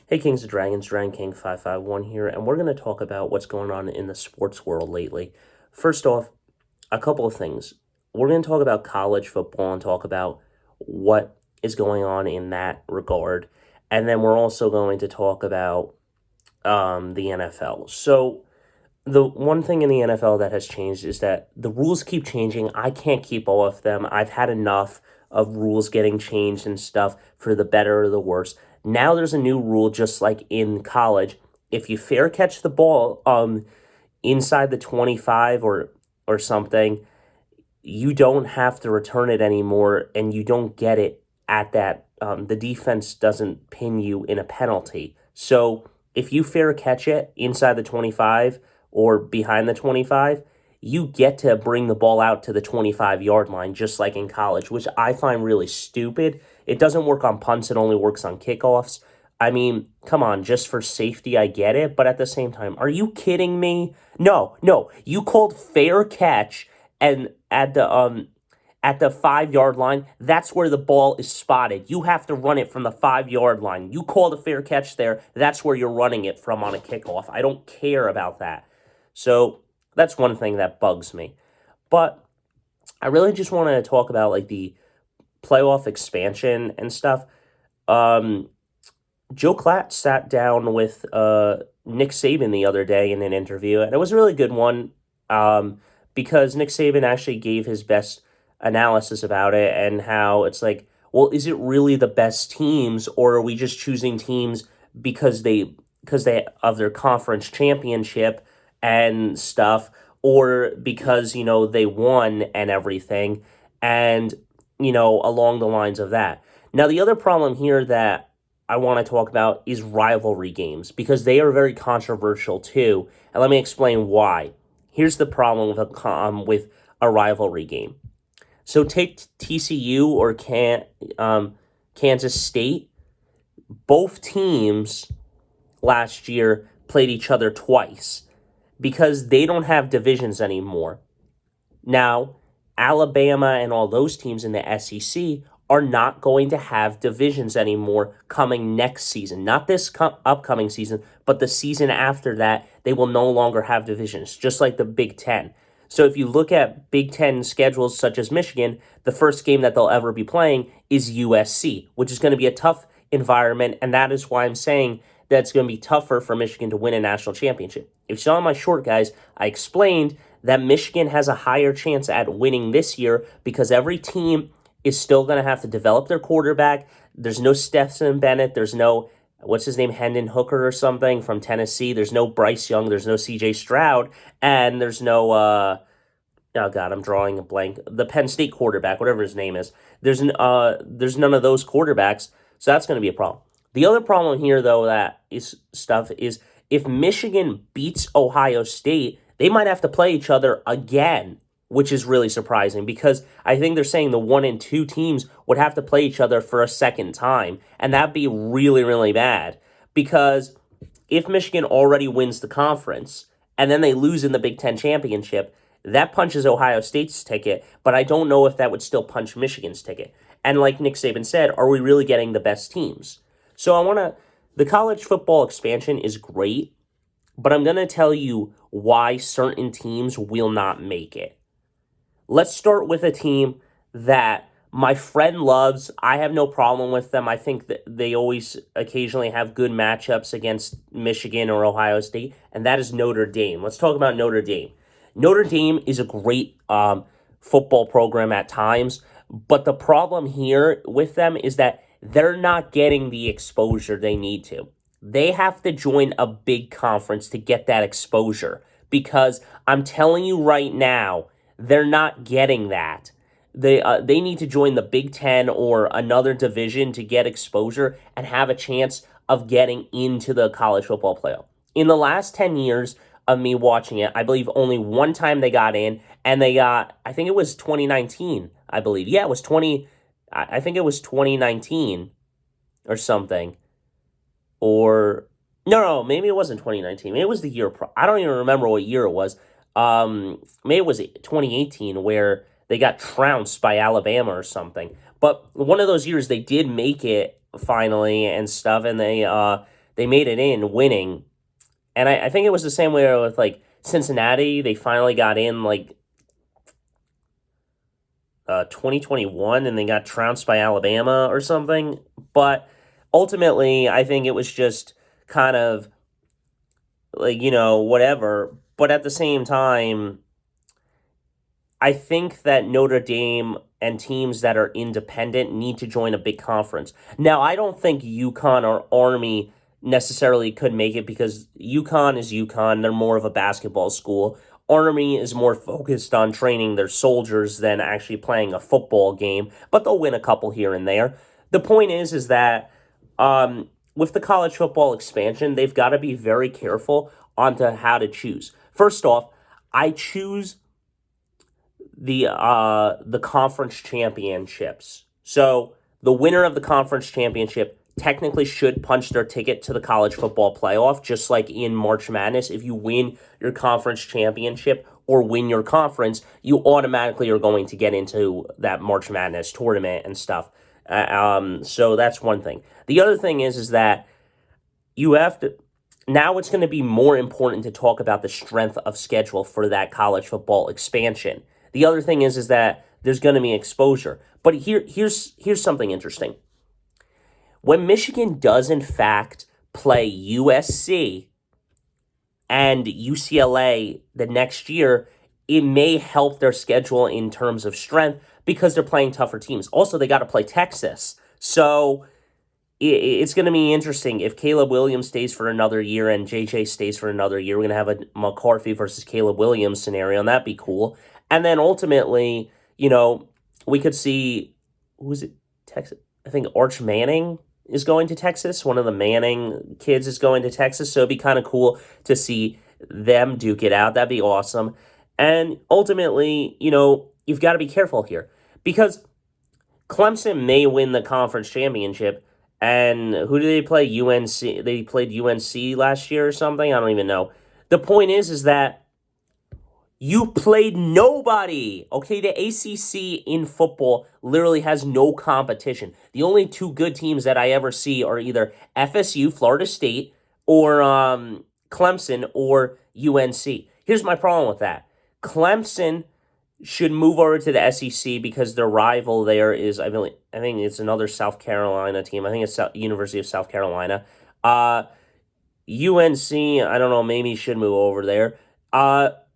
Hey Kings and Dragons, Dragon King 551 here, and we're going to talk about what's going on in the sports world lately. First off, a couple of things. We're going to talk about college football and talk about what is going on in that regard. And then we're also going to talk about the NFL. So, the one thing in the NFL that has changed is that the rules keep changing. I can't keep all of them. I've had enough of rules getting changed and stuff for the better or the worse. Now there's a new rule, just like in college. If you fair catch the ball inside the 25 or something, you don't have to return it anymore, and you don't get it at that. The defense doesn't pin you in a penalty. So if you fair catch it inside the 25 or behind the 25, you get to bring the ball out to the 25-yard line, just like in college, which I find really stupid. It doesn't work on punts, it only works on kickoffs. I mean, come on, just for safety, I get it, but at the same time, are you kidding me? No, you called fair catch, and at the 5-yard line, that's where the ball is spotted. You have to run it from the 5-yard line. You called a fair catch there, that's where you're running it from on a kickoff. I don't care about that. So that's one thing that bugs me. But I really just want to talk about like the playoff expansion and stuff. Joe Klatt sat down with Nick Saban the other day in an interview, and it was a really good one because Nick Saban actually gave his best analysis about it and how it's like, well, is it really the best teams, or are we just choosing teams because they of their conference championship and stuff, or because they won and everything, and along the lines of that. Now, the other problem here that I want to talk about is rivalry games, because they are very controversial too, and let me explain why. Here's the problem with a rivalry game. So take TCU or Kansas State. Both teams last year played each other twice because they don't have divisions anymore. Now, Alabama and all those teams in the SEC are not going to have divisions anymore coming next season. Not this upcoming season, but the season after that, they will no longer have divisions, just like the Big Ten. So if you look at Big Ten schedules such as Michigan, the first game that they'll ever be playing is USC, which is going to be a tough environment, and that is why I'm saying that it's going to be tougher for Michigan to win a national championship. If you saw my short, guys, I explained that Michigan has a higher chance at winning this year because every team is still going to have to develop their quarterback. There's no Stetson Bennett. There's no, what's his name, Hendon Hooker or something from Tennessee. There's no Bryce Young. There's no C.J. Stroud. And there's no, oh God, I'm drawing a blank. The Penn State quarterback, whatever his name is. There's none of those quarterbacks, so that's going to be a problem. The other problem here, though, is if Michigan beats Ohio State, they might have to play each other again, which is really surprising because I think they're saying the 1 and 2 teams would have to play each other for a second time, and that'd be really, really bad because if Michigan already wins the conference and then they lose in the Big Ten championship, that punches Ohio State's ticket, but I don't know if that would still punch Michigan's ticket. And like Nick Saban said, are we really getting the best teams? So the college football expansion is great, but I'm going to tell you why certain teams will not make it. Let's start with a team that my friend loves. I have no problem with them. I think that they always occasionally have good matchups against Michigan or Ohio State, and that is Notre Dame. Let's talk about Notre Dame. Notre Dame is a great football program at times, but the problem here with them is that they're not getting the exposure they need to. They have to join a big conference to get that exposure because I'm telling you right now, they're not getting that. They need to join the Big Ten or another division to get exposure and have a chance of getting into the college football playoff. In the last 10 years of me watching it, I believe only one time they got in, and I think it was 2019, I believe. Yeah, I think it was 2019 or something. Or, no, maybe it wasn't 2019. Maybe it was the year, I don't even remember what year it was. Maybe it was 2018 where they got trounced by Alabama or something. But one of those years they did make it finally and stuff, and they they made it in winning. And I think it was the same way with like Cincinnati. They finally got in like 2021 and they got trounced by Alabama or something. But ultimately, I think it was just kind of like, whatever. But at the same time, I think that Notre Dame and teams that are independent need to join a big conference. Now, I don't think UConn or Army necessarily could make it because UConn is UConn. They're more of a basketball school. Army is more focused on training their soldiers than actually playing a football game, but they'll win a couple here and there. The point is that with the college football expansion, they've got to be very careful onto how to choose. First off, I choose the conference championships. So the winner of the conference championship technically should punch their ticket to the college football playoff, just like in March Madness. If you win your conference championship or win your conference, you automatically are going to get into that March Madness tournament and stuff. So that's one thing. The other thing is that you have to. Now it's going to be more important to talk about the strength of schedule for that college football expansion. The other thing is that there's going to be exposure. But here's something interesting. When Michigan does, in fact, play USC and UCLA the next year, it may help their schedule in terms of strength because they're playing tougher teams. Also, they got to play Texas. So it's going to be interesting. If Caleb Williams stays for another year and JJ stays for another year, we're going to have a McCarthy versus Caleb Williams scenario, and that'd be cool. And then ultimately, we could see, who is it, Texas? I think Arch Manning is going to Texas. One of the Manning kids is going to Texas. So it'd be kind of cool to see them duke it out. That'd be awesome. And ultimately, you've got to be careful here because Clemson may win the conference championship. And who did they play? UNC. They played UNC last year or something. I don't even know. The point is that you played nobody. Okay, the ACC in football literally has no competition. The only two good teams that I ever see are either FSU, Florida State, or Clemson or UNC. Here's my problem with that. Clemson should move over to the SEC because their rival there is, I think it's another South Carolina team. I think it's University of South Carolina. UNC, I don't know, maybe should move over there.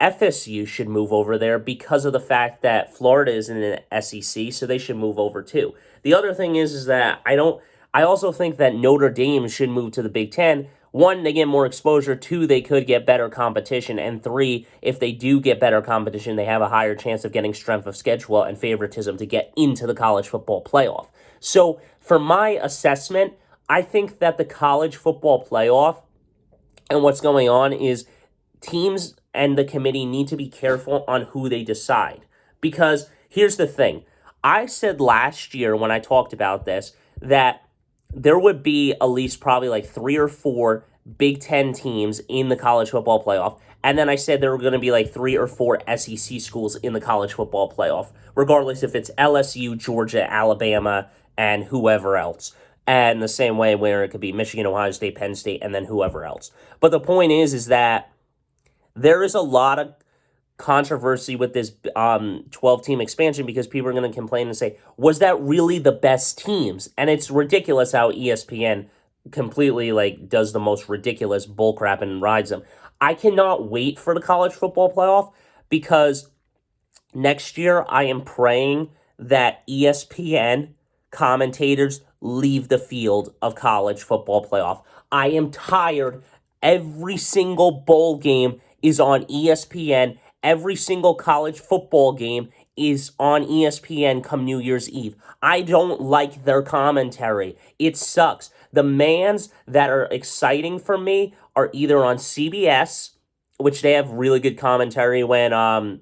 FSU should move over there because of the fact that Florida is in an SEC, so they should move over too. The other thing is that I also think that Notre Dame should move to the Big Ten. One, they get more exposure. Two, they could get better competition. And three, if they do get better competition, they have a higher chance of getting strength of schedule and favoritism to get into the college football playoff. So for my assessment, I think that the college football playoff and what's going on is teams and the committee need to be careful on who they decide. Because here's the thing. I said last year when I talked about this that there would be at least probably like 3 or 4 Big Ten teams in the college football playoff. And then I said there were going to be like 3 or 4 SEC schools in the college football playoff, regardless if it's LSU, Georgia, Alabama, and whoever else. And the same way where it could be Michigan, Ohio State, Penn State, and then whoever else. But the point is that there is a lot of controversy with this 12-team expansion because people are going to complain and say, was that really the best teams? And it's ridiculous how ESPN completely does the most ridiculous bullcrap and rides them. I cannot wait for the college football playoff because next year I am praying that ESPN commentators leave the field of college football playoff. I am tired. Every single bowl game is on ESPN. Every single college football game is on ESPN come New Year's Eve. I don't like their commentary. It sucks. The mans that are exciting for me are either on CBS, which they have really good commentary when the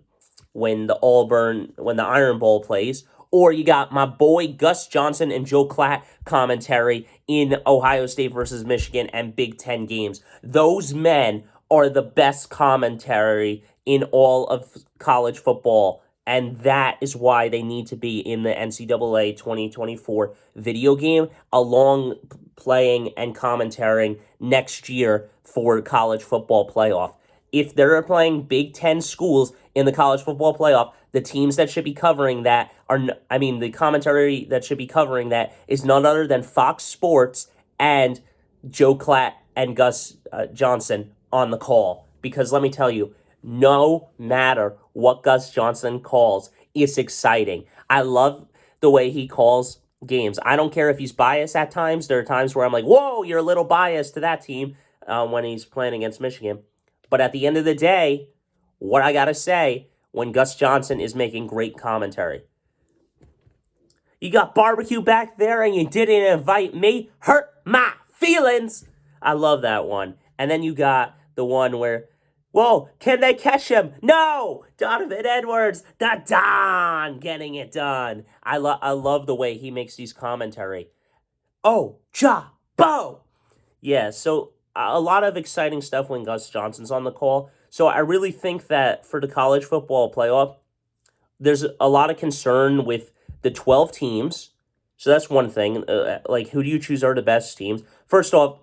Iron Bowl plays, or you got my boy Gus Johnson and Joe Klatt commentary in Ohio State versus Michigan and Big Ten games. Those men are the best commentary in all of college football And that is why they need to be in the NCAA 2024 video game, along playing and commentating next year for college football playoff. If they're playing Big Ten schools in the college football playoff, the teams that should be covering that the commentary that should be covering that is none other than Fox Sports and Joe Klatt and Gus Johnson on the call. Because let me tell you, no matter what Gus Johnson calls, it's exciting. I love the way he calls games. I don't care if he's biased at times. There are times where I'm like, whoa, you're a little biased to that team when he's playing against Michigan. But at the end of the day, what I got to say, when Gus Johnson is making great commentary. You got barbecue back there and you didn't invite me? Hurt my feelings. I love that one. And then you got the one where, whoa, can they catch him? No! Donovan Edwards, the Don, getting it done. I love the way he makes these commentary. Oh, Bo! Yeah, so a lot of exciting stuff when Gus Johnson's on the call. So I really think that for the college football playoff, there's a lot of concern with the 12 teams. So that's one thing. Who do you choose are the best teams? First off,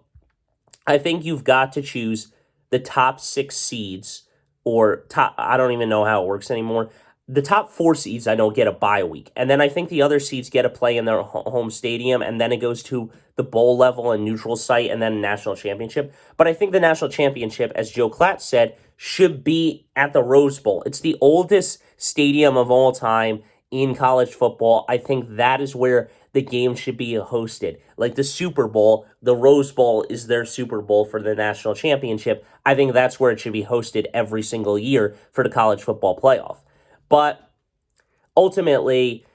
I think you've got to choose the top 6 seeds, or I don't even know how it works anymore. The top 4 seeds, I know, get a bye week. And then I think the other seeds get to play in their home stadium, and then it goes to the bowl level and neutral site, and then national championship. But I think the national championship, as Joe Klatt said, should be at the Rose Bowl. It's the oldest stadium of all time in college football. I think that is where the game should be hosted. Like the Super Bowl, the Rose Bowl is their Super Bowl for the national championship. I think that's where it should be hosted every single year for the college football playoff. But ultimately,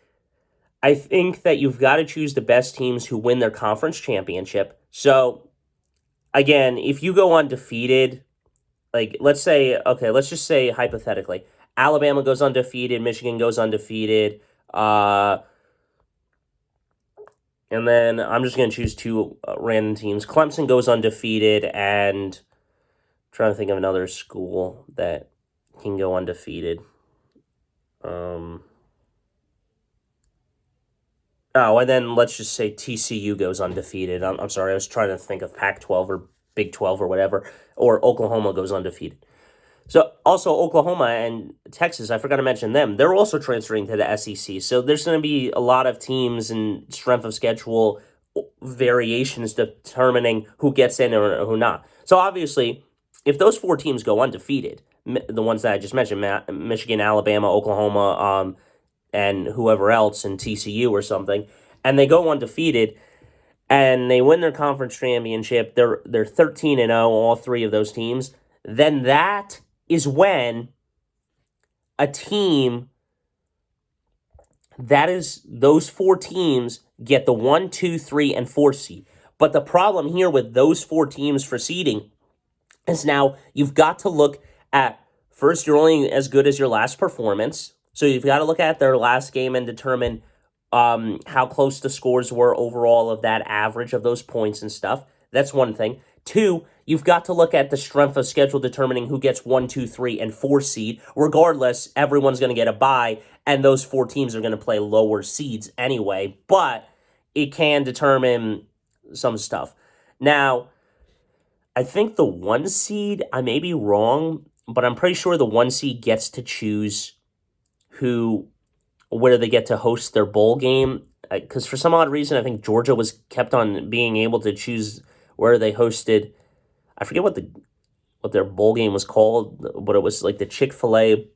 I think that you've got to choose the best teams who win their conference championship. So, again, if you go undefeated, let's just say hypothetically, Alabama goes undefeated, Michigan goes undefeated, and then I'm just going to choose 2 random teams. Clemson goes undefeated, and I'm trying to think of another school that can go undefeated. And then let's just say TCU goes undefeated. I'm sorry, I was trying to think of Pac-12 or Big 12 or whatever, or Oklahoma goes undefeated. So also Oklahoma and Texas, I forgot to mention them. They're also transferring to the SEC. So there's going to be a lot of teams and strength of schedule variations determining who gets in or who not. So obviously, if those 4 teams go undefeated, the ones that I just mentioned, Michigan, Alabama, Oklahoma, and whoever else in TCU or something, and they go undefeated and they win their conference championship, they're 13-0, all 3 of those teams, then that is when a team that is those 4 teams get the 1, 2, 3, and 4 seed. But the problem here with those 4 teams for seeding is now you've got to look at, first, you're only as good as your last performance. So you've got to look at their last game and determine how close the scores were overall of that average of those points and stuff. That's one thing. 2, you've got to look at the strength of schedule determining who gets 1, 2, 3, and 4 seed. Regardless, everyone's going to get a bye, and those 4 teams are going to play lower seeds anyway. But it can determine some stuff. Now, I think the 1 seed, I may be wrong, but I'm pretty sure the 1 seed gets to choose where they get to host their bowl game. Because for some odd reason, I think Georgia was kept on being able to choose where they hosted. I forget what their bowl game was called, but it was like the Chick-fil-A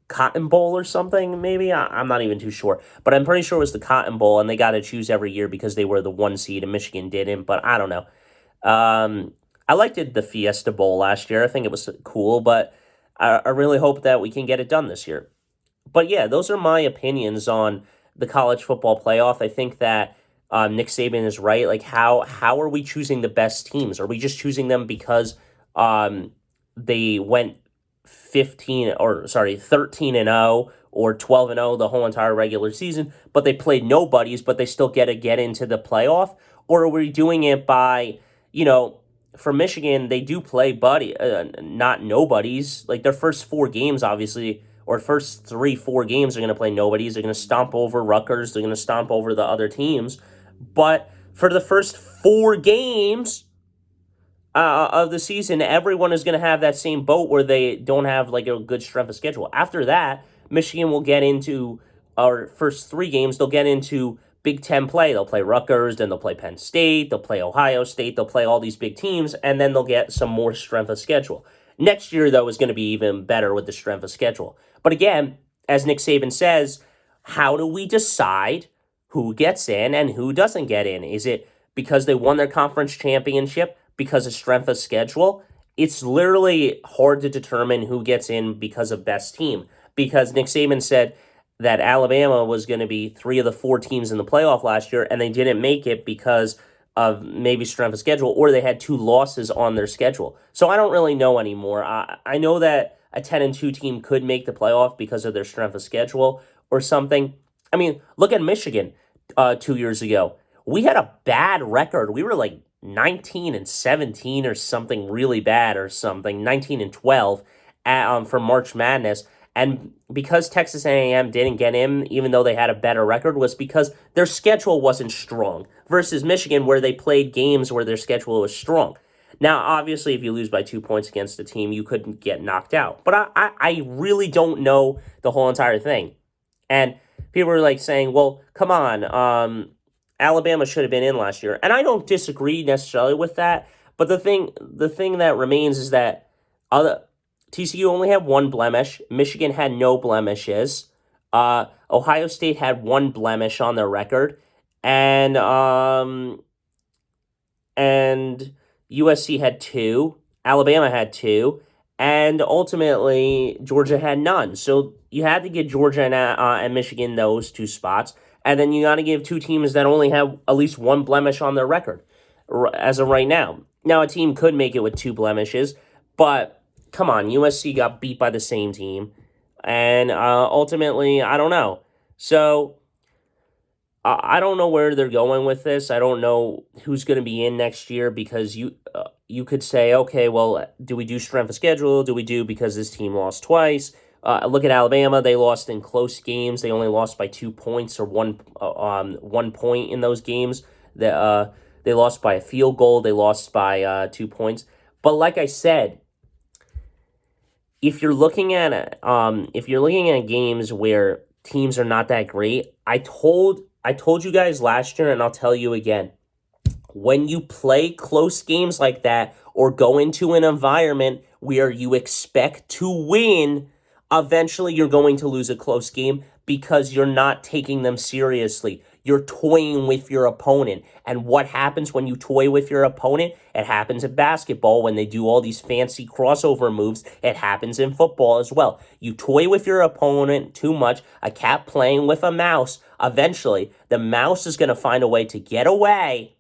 Cotton Bowl or something, maybe? I'm not even too sure. But I'm pretty sure it was the Cotton Bowl, and they got to choose every year because they were the 1 seed and Michigan didn't, but I don't know. I liked the Fiesta Bowl last year. I think it was cool, but I really hope that we can get it done this year. But yeah, those are my opinions on the college football playoff. I think that Nick Saban is right. Like, how are we choosing the best teams? Are we just choosing them because they went 13-0 or 12-0 the whole entire regular season, but they played nobodies, but they still get into the playoff? Or are we doing it by, for Michigan, they do play not nobodies. Like, their first 4 games, obviously, or first 3-4 games, they're going to play nobodies. They're going to stomp over Rutgers. They're going to stomp over the other teams. But for the first 4 games of the season, everyone is going to have that same boat where they don't have like a good strength of schedule. After that, Michigan will get into our first 3 games. They'll get into Big Ten play. They'll play Rutgers, then they'll play Penn State, they'll play Ohio State, they'll play all these big teams, and then they'll get some more strength of schedule. Next year, though, is going to be even better with the strength of schedule. But again, as Nick Saban says, how do we decide who gets in and who doesn't get in? Is it because they won their conference championship because of strength of schedule? It's literally hard to determine who gets in because of best team. Because Nick Saban said that Alabama was going to be 3 of the 4 teams in the playoff last year, and they didn't make it because of maybe strength of schedule, or they had 2 losses on their schedule. So I don't really know anymore. I know that a 10-2 team could make the playoff because of their strength of schedule or something. I mean, look at Michigan 2 years ago. We had a bad record. We were like 19-17 or something really bad or something, 19-12 for March Madness. And because Texas A&M didn't get in, even though they had a better record, was because their schedule wasn't strong versus Michigan, where they played games where their schedule was strong. Now, obviously, if you lose by 2 points against a team, you couldn't get knocked out. But I really don't know the whole entire thing. And people are like saying, well, come on, Alabama should have been in last year. And I don't disagree necessarily with that. But the thing that remains is that TCU only had 1 blemish. Michigan had no blemishes. Ohio State had 1 blemish on their record. And USC had 2. Alabama had 2. And ultimately, Georgia had none. So you had to give Georgia and Michigan those 2 spots. And then you got to give 2 teams that only have at least 1 blemish on their record as of right now. Now, a team could make it with 2 blemishes, but come on, USC got beat by the same team. And ultimately, I don't know. So I don't know where they're going with this. I don't know who's going to be in next year, because you could say, okay, well, do we do strength of schedule? Do we do because this team lost twice? Look at Alabama. They lost in close games. They only lost by 2 points or 1 point in those games. They lost by a field goal. They lost by 2 points. But like I said, if you're looking at games where teams are not that great, I told you guys last year, and I'll tell you again, when you play close games like that or go into an environment where you expect to win, eventually you're going to lose a close game because you're not taking them seriously. You're toying with your opponent. And what happens when you toy with your opponent? It happens in basketball when they do all these fancy crossover moves. It happens in football as well. You toy with your opponent too much, a cat playing with a mouse. Eventually, the mouse is going to find a way to get away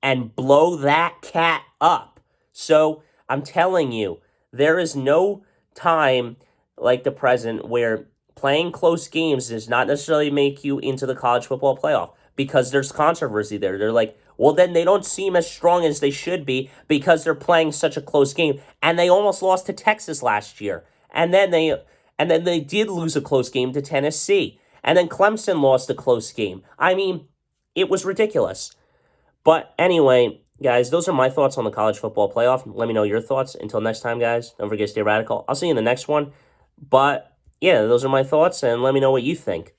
and blow that cat up. So I'm telling you, there is no time like the present where playing close games does not necessarily make you into the college football playoff, because there's controversy there. They're like, well, then they don't seem as strong as they should be because they're playing such a close game. And they almost lost to Texas last year. And then they did lose a close game to Tennessee. And then Clemson lost a close game. I mean, it was ridiculous. But anyway, guys, those are my thoughts on the college football playoff. Let me know your thoughts. Until next time, guys, don't forget to stay radical. I'll see you in the next one. But yeah, those are my thoughts, and let me know what you think.